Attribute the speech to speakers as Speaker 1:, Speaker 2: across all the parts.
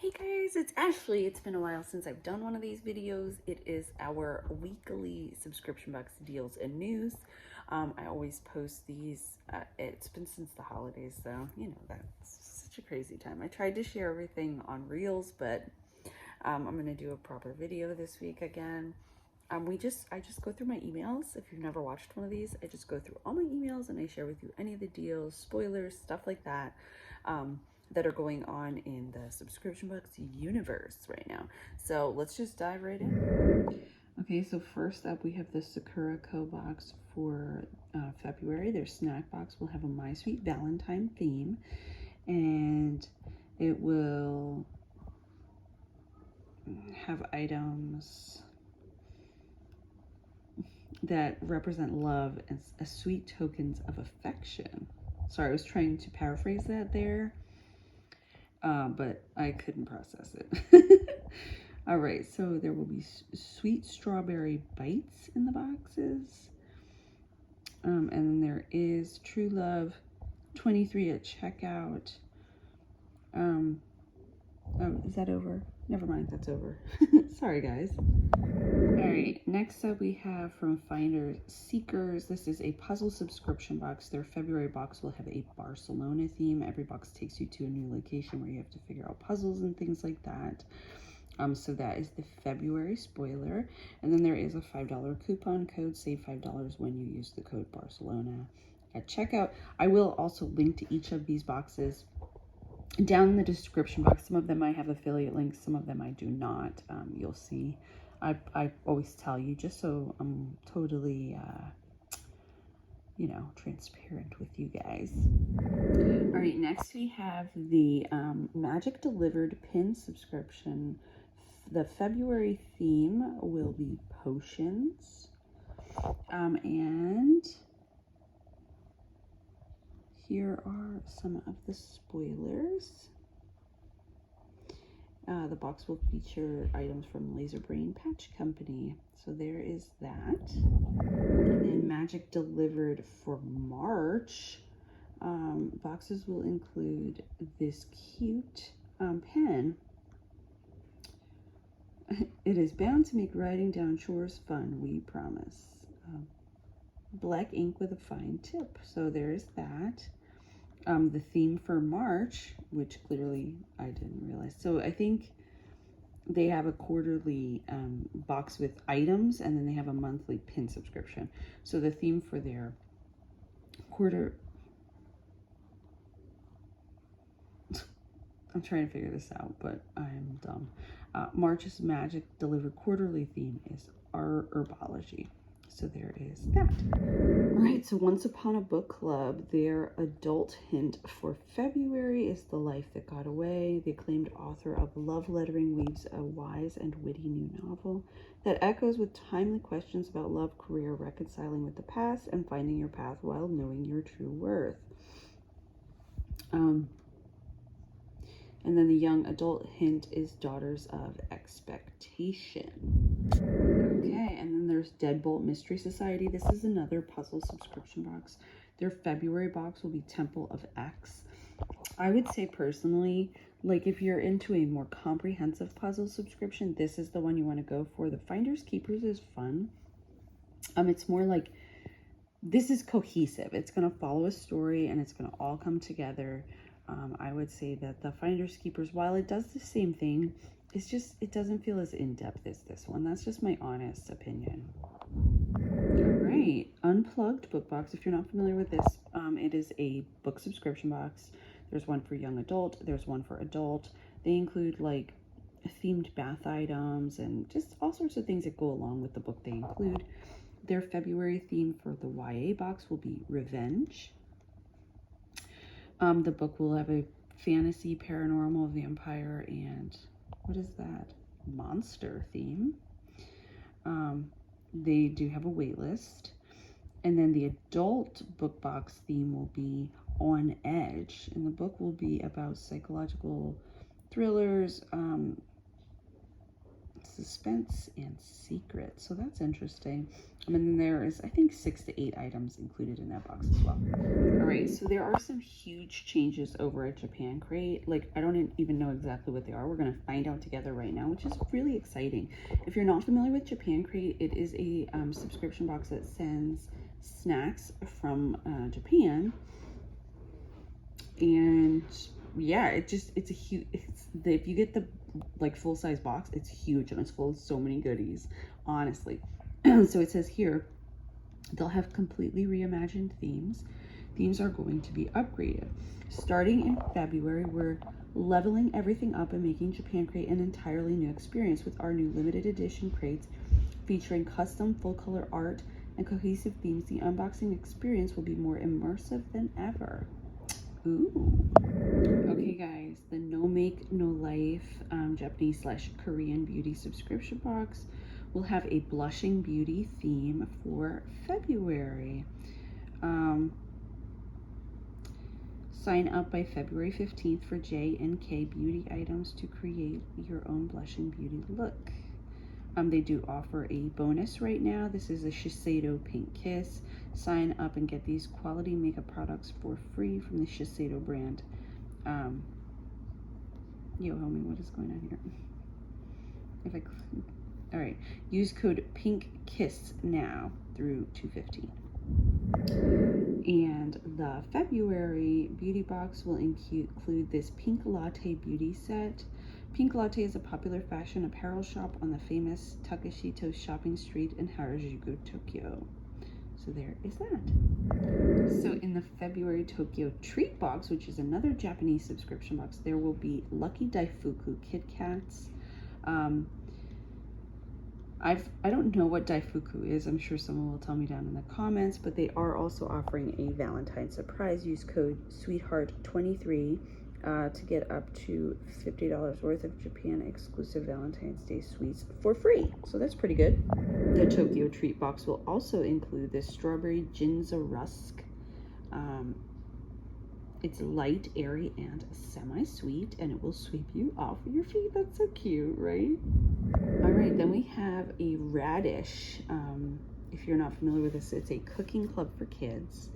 Speaker 1: Hey guys, it's Ashley. It's been a while since I've done one of these videos. It is our weekly subscription box deals and news. I always post these. It's been since the holidays, so you know that's such a crazy time. I tried to share everything on Reels, but I'm gonna do a proper video this week again. I just go through my emails. If you've never watched one of these, I just go through all my emails and I share with you any of the deals, spoilers, stuff like that. That are going on in the subscription box universe right now. So let's just dive right in. Okay, so first up we have the SakuraCo box for February. Their snack box will have a My Sweet Valentine theme, and it will have items that represent love as sweet tokens of affection. Sorry, I was trying to paraphrase that there. But I couldn't process it. All right, so there will be sweet strawberry bites in the boxes. And then there is True Love 23 at checkout. Oh, is that over? Never mind, that's over. Sorry, guys. All right, next up we have from Finder Seekers. This is a puzzle subscription box. Their February box will have a Barcelona theme. Every box takes you to a new location where you have to figure out puzzles and things like that. So that is the February spoiler. And then there is a $5 coupon code. Save $5 when you use the code Barcelona at checkout. I will also link to each of these boxes down in the description box. Some of them I have affiliate links, some of them I do not. You'll see. I always tell you just so I'm totally, you know, transparent with you guys. All right, next we have the Magic Delivered pin subscription. The February theme will be potions. And here are some of the spoilers. The box will feature items from Laser Brain Patch Company. So there is that. And then Magic Delivered for March. Boxes will include this cute pen. It is bound to make writing down chores fun, we promise. Black ink with a fine tip. So there is that. The theme for March, which clearly I didn't realize. So I think they have a quarterly box with items, and then they have a monthly pin subscription. So the theme for their I'm trying to figure this out, but I'm dumb. March's Magic Delivered quarterly theme is our herbology. So there is that. All right, so Once Upon a Book Club, their adult hint for February is The Life That Got Away. The acclaimed author of Love Lettering weaves a wise and witty new novel that echoes with timely questions about love, career, reconciling with the past, and finding your path while knowing your true worth. And then the young adult hint is Daughters of Expectation. Okay, and then there's Deadbolt Mystery Society. This is another puzzle subscription box. Their February box will be Temple of X. I would say personally, like if you're into a more comprehensive puzzle subscription, this is the one you want to go for. The Finders Keepers is fun. It's more like, this is cohesive. It's going to follow a story and it's going to all come together. I would say that the Finders Keepers, while it does the same thing, it's just, it doesn't feel as in-depth as this one. That's just my honest opinion. All right, Unplugged book box. If you're not familiar with this, it is a book subscription box. There's one for young adult. There's one for adult. They include like themed bath items and just all sorts of things that go along with the book they include. Their February theme for the YA box will be Revenge. The book will have a fantasy, paranormal, vampire, and what is that? Monster theme. They do have a wait list. And then the adult book box theme will be On Edge. And the book will be about psychological thrillers, suspense and secret. So that's interesting. And then there is, I think, 6 to 8 items included in that box as well. All right, so there are some huge changes over at Japan Crate. Like, I don't even know exactly what they are. We're gonna find out together right now, which is really exciting. If you're not familiar with Japan Crate, it is a subscription box that sends snacks from Japan. And yeah, it's a huge, if you get the like full-size box, it's huge and it's full of so many goodies, honestly. So it says here they'll have completely reimagined themes. Themes are going to be upgraded. Starting in February, we're leveling everything up and making Japan Crate an entirely new experience with our new limited edition crates featuring custom full-color art and cohesive themes. The unboxing experience will be more immersive than ever. Ooh. Okay guys, the No Make No Life Japanese/Korean beauty subscription box will have a blushing beauty theme for February. Sign up by February 15th for J&K beauty items to create your own blushing beauty look. They do offer a bonus right now. This is a Shiseido Pink Kiss. Sign up and get these quality makeup products for free from the Shiseido brand. Yo, homie, what is going on here? If I click, all right, use code Pink Kiss now through 2/15. And the February beauty box will include this Pink Latte beauty set. Pink Latte is a popular fashion apparel shop on the famous Takeshito shopping street in Harajuku, Tokyo. So there is that. So in the February Tokyo treat box, which is another Japanese subscription box, there will be Lucky Daifuku Kit Kats. I don't know what Daifuku is. I'm sure someone will tell me down in the comments, but they are also offering a Valentine's surprise. Use code SWEETHEART23 to get up to $50 worth of Japan exclusive Valentine's Day sweets for free. So that's pretty good. The Tokyo treat box will also include this strawberry ginza rusk. It's light, airy, and semi-sweet, and it will sweep you off your feet. That's so cute, right? All right, then we have a radish. If you're not familiar with this, it's a cooking club for kids.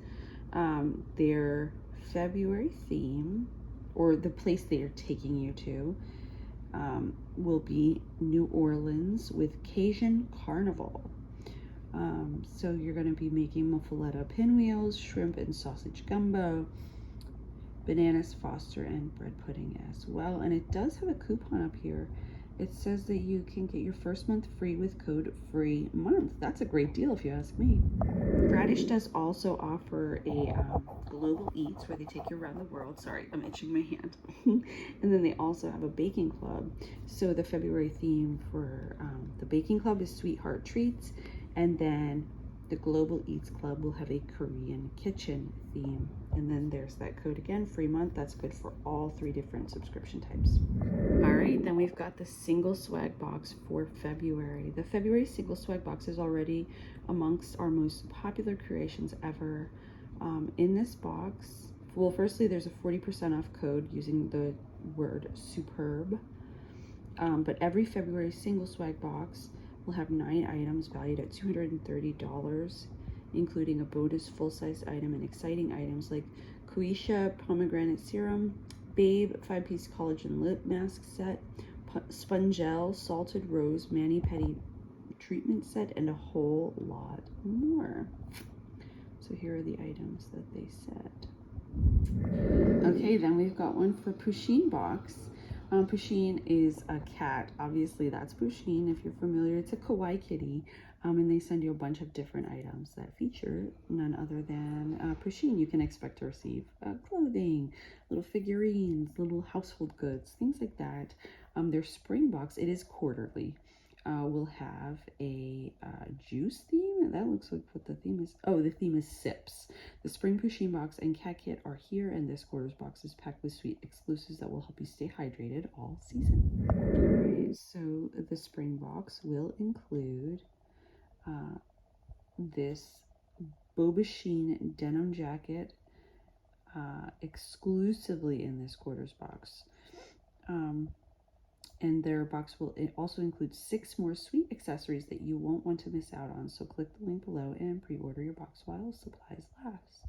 Speaker 1: Their February theme, or the place they are taking you to, will be New Orleans with Cajun Carnival. So you're going to be making muffaletta pinwheels, shrimp and sausage gumbo, bananas foster, and bread pudding as well. And it does have a coupon up here. It says that you can get your first month free with code FREEMONTH. That's a great deal if you ask me. Radish does also offer a Global Eats where they take you around the world. Sorry, I'm itching my hand. And then they also have a baking club. So the February theme for the baking club is Sweetheart Treats. And then the Global Eats Club will have a Korean kitchen theme. And then there's that code again, free month. That's good for all 3 different subscription types. All right, then we've got the single swag box for February. The February single swag box is already amongst our most popular creations ever. In this box, well, firstly, there's a 40% off code using the word superb. But every February single swag box will have 9 items valued at $230, including a bonus full-size item and exciting items like Quisha pomegranate serum, Babe 5-piece collagen lip mask set, Spongel salted rose mani-pedi treatment set, and a whole lot more. So here are the items that they said. Okay, then we've got one for Pusheen Box. Pusheen is a cat. Obviously, that's Pusheen. If you're familiar, it's a kawaii kitty. And they send you a bunch of different items that feature none other than Pusheen. You can expect to receive clothing, little figurines, little household goods, things like that. Their spring box, it is quarterly. Will have a juice theme. That looks like what the theme is. Oh, the theme is sips. The spring Pusheen box and cat kit are here, and this quarter's box is packed with sweet exclusives that will help you stay hydrated all season. Right, so the spring box will include this Bobusheen denim jacket exclusively in this quarter's box. And their box will also include 6 more sweet accessories that you won't want to miss out on. So click the link below and pre-order your box while supplies last.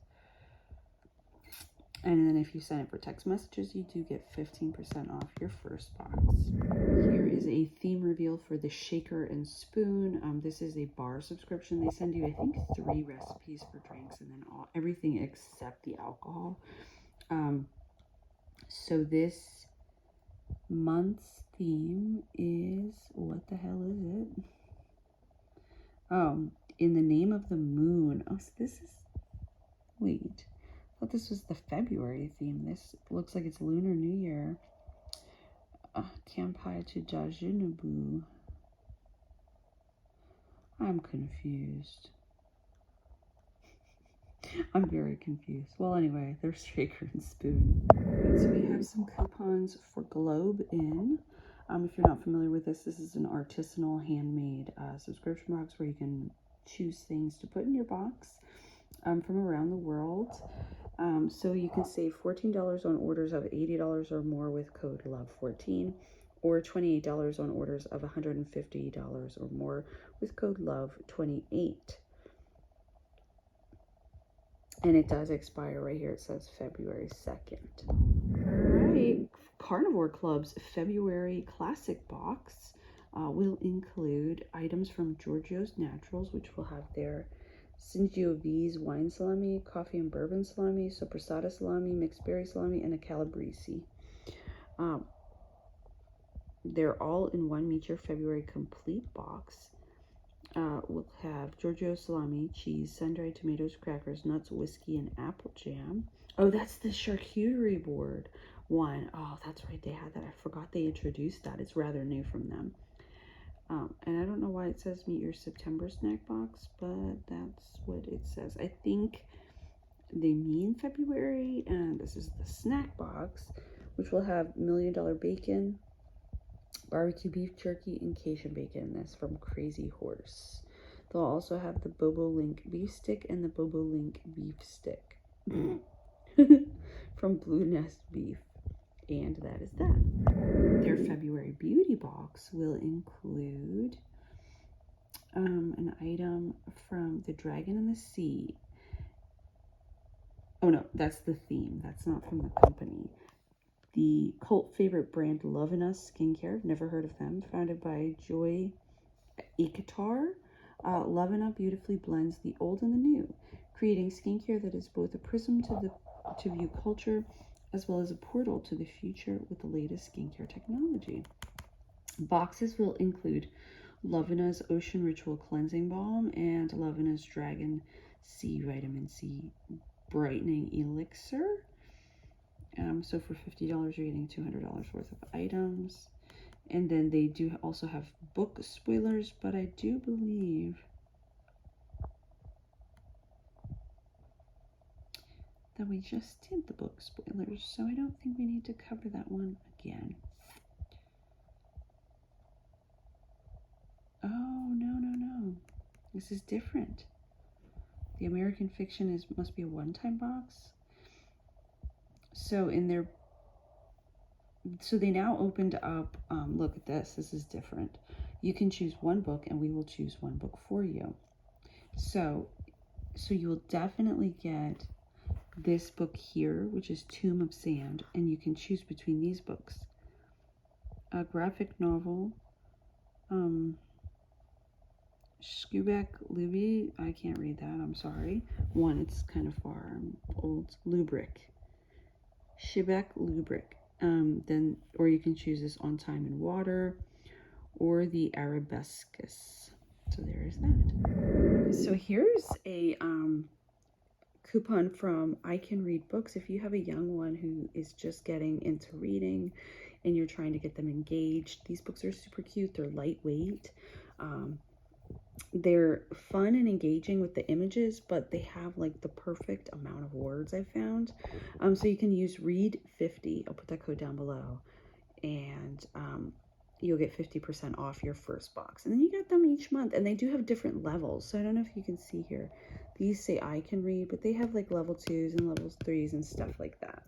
Speaker 1: And then if you sign up for text messages, you do get 15% off your first box. Here is a theme reveal for the shaker and spoon. This is a bar subscription. They send you, I think, 3 recipes for drinks and then everything except the alcohol. So this month's theme is, what the hell is it? In the name of the moon. Oh, so this is, wait, I thought this was the February theme. This looks like it's Lunar New Year. Kampai to Dajunabu. I'm confused. I'm very confused. Well, anyway, there's shaker and spoon. So we have some coupons for Globe In. If you're not familiar with this, this is an artisanal handmade subscription box where you can choose things to put in your box from around the world. So you can save $14 on orders of $80 or more with code LOVE14, or $28 on orders of $150 or more with code LOVE28. And it does expire right here. It says February 2nd. All right. Carnivore Club's February Classic Box will include items from Giorgio's Naturals, which will have their Singiove's wine salami, coffee and bourbon salami, sopressata salami, mixed berry salami, and a calabrese. They're all in one Meet Your February complete box. We'll have Giorgio salami, cheese, sun-dried tomatoes, crackers, nuts, whiskey, and apple jam. Oh, that's the charcuterie board one. Oh, that's right. They had that. I forgot they introduced that. It's rather new from them. And I don't know why it says Meet Your September snack box, but that's what it says. I think they mean February, and this is the snack box, which will have $1 Million Bacon, barbecue beef jerky, and Cajun bacon. That's from Crazy Horse. They'll also have the Bobo Link beef stick and the Bobo Link beef stick from Blue Nest Beef. And that is that. Their February beauty box will include an item from The Dragon and the Sea. Oh no, that's the theme. That's not from the company. The cult favorite brand Love and Us Skincare. I've never heard of them. Founded by Joy Ikatar. Love and Us beautifully blends the old and the new, creating skincare that is both a prism to view culture as well as a portal to the future with the latest skincare technology. Boxes will include Lovena's Ocean Ritual Cleansing Balm and Lovena's Dragon C Vitamin C Brightening Elixir. So for $50, you're getting $200 worth of items. And then they do also have book spoilers, but I do believe that we just did the book spoilers, so I don't think we need to cover that one again. Oh, no. This is different. The American Fiction must be a one-time box. So they now opened up, look at this is different. You can choose one book and we will choose one book for you. So you will definitely get this book here, which is Tomb of Sand, and you can choose between these books. A graphic novel, Skubek Luby, I can't read that, I'm sorry. One, it's kind of far, old, Lubric. Shibek Lubric. Then, or you can choose this On Time and Water, or the Arabescus. So there is that. So here's a coupon from I Can Read Books. If you have a young one who is just getting into reading and you're trying to get them engaged, these books are super cute. They're lightweight. They're fun and engaging with the images, but they have like the perfect amount of words I found. So you can use Read 50. I'll put that code down below, and you'll get 50% off your first box. And then you get them each month, and they do have different levels. So I don't know if you can see here. These say I Can Read, but they have like level 2s and levels 3s and stuff like that.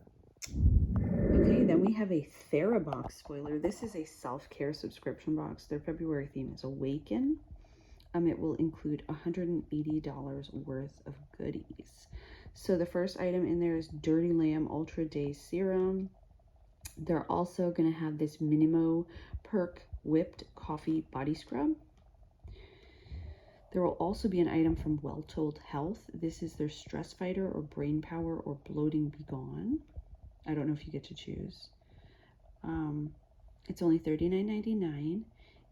Speaker 1: Okay, then we have a TheraBox spoiler. This is a self-care subscription box. Their February theme is Awaken. It will include $180 worth of goodies. So the first item in there is Dirty Lamb Ultra Day Serum. They're also going to have this Minimo Perk Whipped Coffee Body Scrub. There will also be an item from Well Told Health. This is their Stress Fighter or Brain Power or Bloating Be Gone. I don't know if you get to choose. It's only $39.99.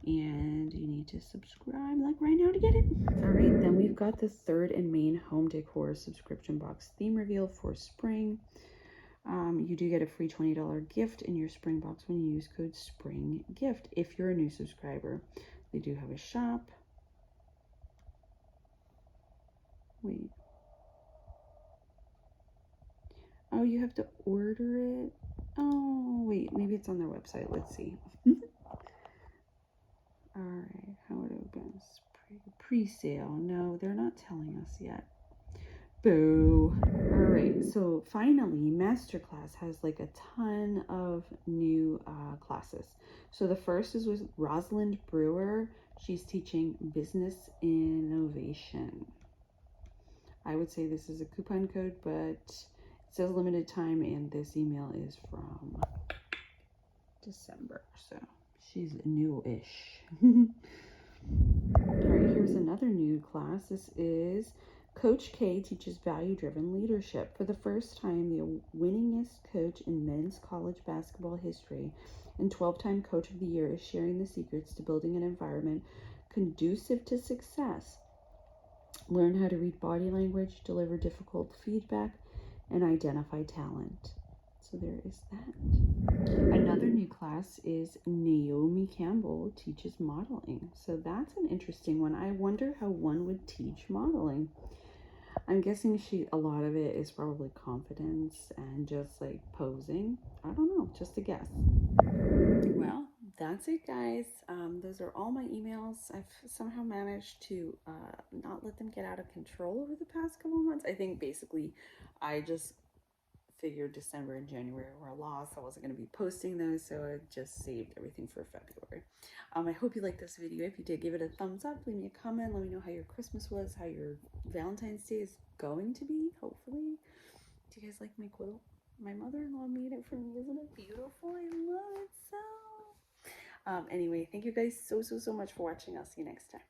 Speaker 1: And you need to subscribe like right now to get it. All right, then we've got the third and main home decor subscription box theme reveal for spring. You do get a free $20 gift in your spring box when you use code SPRINGGIFT if you're a new subscriber. They do have a shop. Wait. Oh, you have to order it? Oh, wait, maybe it's on their website. Let's see. All right, how it opens. Pre-sale. No, they're not telling us yet. Boo. All right, so finally, Masterclass has like a ton of new classes. So the first is with Rosalind Brewer. She's teaching business innovation. I would say this is a coupon code, but it says limited time, and this email is from December, so she's new-ish. All right, here's another new class. This is Coach K teaches value-driven leadership. For the first time, the winningest coach in men's college basketball history and 12-time Coach of the Year is sharing the secrets to building an environment conducive to success. Learn how to read body language, deliver difficult feedback, and identify talent. So there is that. Another new class is Naomi Campbell teaches modeling. So that's an interesting one. I wonder how one would teach modeling. I'm guessing a lot of it is probably confidence and just like posing. I don't know, just a guess. Well, that's it, guys. Those are all my emails. I've somehow managed to not let them get out of control over the past couple of months. I think basically I just figured December and January were lost. I wasn't going to be posting those, so I just saved everything for February. I hope you liked this video. If you did, give it a thumbs up, leave me a comment, let me know how your Christmas was, how your Valentine's Day is going to be, hopefully. Do you guys like my quilt? My mother-in-law made it for me. Isn't it beautiful? I love it so. Anyway, thank you guys so much for watching. I'll see you next time.